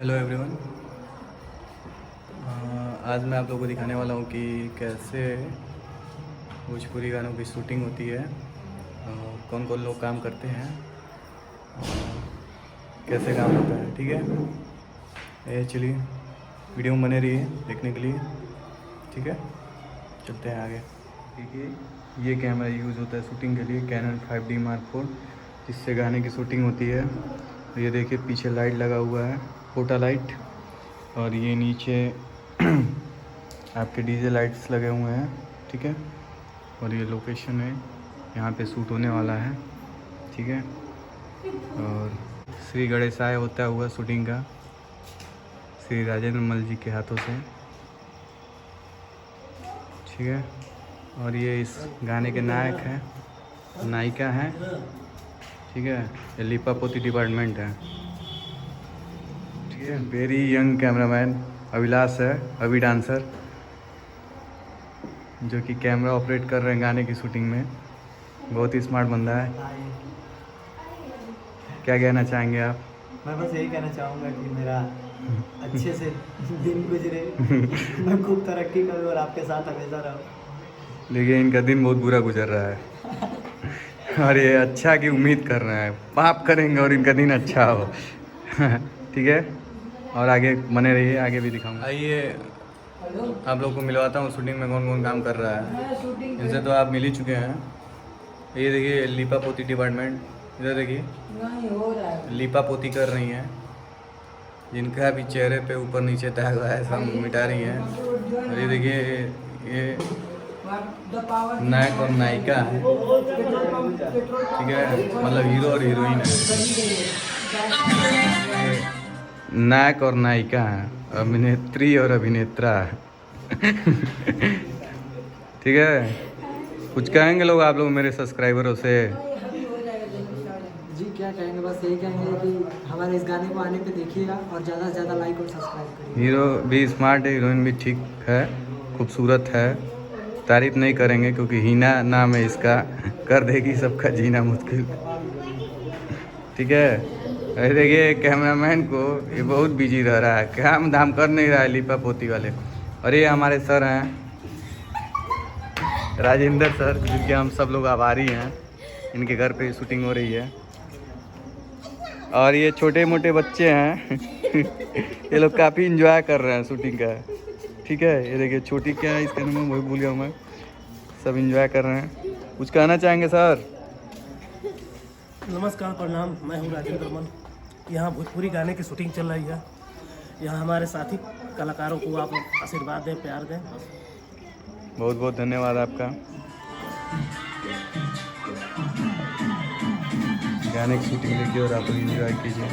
Hello everyone. आज मैं आप लोगों को दिखाने वाला हूँ कि कैसे भोजपुरी गानों की शूटिंग होती है, कौन कौन लोग काम करते हैं, कैसे काम होता है। ठीक है, ये चलिए वीडियो में बने रहिए देखने के लिए। ठीक है, चलते हैं आगे। देखिए, ये कैमरा यूज़ होता है शूटिंग के लिए, कैनन 5D Mark IV, जिससे गाने की शूटिंग होती है। ये देखिए पीछे लाइट लगा हुआ है, फोटा लाइट, और ये नीचे आपके डीजे लाइट्स लगे हुए हैं। ठीक है, और ये लोकेशन है, यहाँ पे शूट होने वाला है। ठीक है, और श्री गणेशाय होता हुआ शूटिंग का श्री राजेंद्र मल जी के हाथों से। ठीक है, और ये इस गाने के नायक हैं, नायिका हैं। ठीक है, ये लिपापोती डिपार्टमेंट है। ठीक है, वेरी यंग कैमरामैन अभिलाष है, अभी डांसर, जो कि कैमरा ऑपरेट कर रहे हैं गाने की शूटिंग में। बहुत ही स्मार्ट बंदा है। क्या कहना चाहेंगे आप? मैं बस यही कहना चाहूँगा कि मेरा अच्छे से दिन गुजरे, मैं खूब तरक्की करूँ और आपके साथ हमेशा रहूँ। लेकिन इनका दिन बहुत बुरा गुजर रहा है और ये अच्छा की उम्मीद कर रहे हैं, पाप करेंगे और इनका दिन अच्छा हो। ठीक है, और आगे बने रहिए, आगे भी दिखाऊंगा। आइए आप लोग को मिलवाता हूँ शूटिंग में कौन कौन काम कर रहा है। इनसे तो आप मिल ही चुके हैं। ये देखिए लिपापोती डिपार्टमेंट, इधर देखिए लिपापोती कर रही हैं, जिनका भी चेहरे पे ऊपर नीचे दाग हुआ है सब मिटा रही हैं। और ये देखिए ये नायक और नायिका है। ठीक है, मतलब हीरो और हीरोइन है। नायक और नायिका है, अभिनेत्री और अभिनेत्रा है। ठीक है, कुछ कहेंगे लोग, आप लोग मेरे सब्सक्राइबरों से? जी क्या कहेंगे, बस यही कहेंगे कि हमारे इस गाने को आने पे देखिएगा और ज़्यादा से ज़्यादा लाइक और सब्सक्राइब करिए। हीरो भी स्मार्ट है, हीरोइन भी ठीक है, खूबसूरत है। तारीफ नहीं करेंगे क्योंकि हीना नाम है इसका, कर देगी सबका जीना मुश्किल। ठीक है, अरे देखिए कैमरामैन को, ये बहुत बिजी रह रहा है, काम धाम कर नहीं रहा है लिपापोती वाले। और ये हमारे सर हैं राजेंद्र सर, जिनके हम सब लोग आभारी हैं। इनके घर पे शूटिंग हो रही है। और ये छोटे मोटे बच्चे हैं ये लोग काफ़ी इंजॉय कर रहे हैं शूटिंग का। ठीक है, ये देखिए छोटी क्या है इसका नाम, वही भूल गया मैं। सब इंजॉय कर रहे हैं। कुछ कहना चाहेंगे सर? नमस्कार, प्रणाम। मैं हूँ राजेंद्र मल। यहाँ भोजपुरी गाने की शूटिंग चल रही है। यहाँ हमारे साथी कलाकारों को आप आशीर्वाद दें, प्यार दें। बहुत बहुत धन्यवाद आपका। गाने की शूटिंग देखिए और आप लोग इंजॉय कीजिए।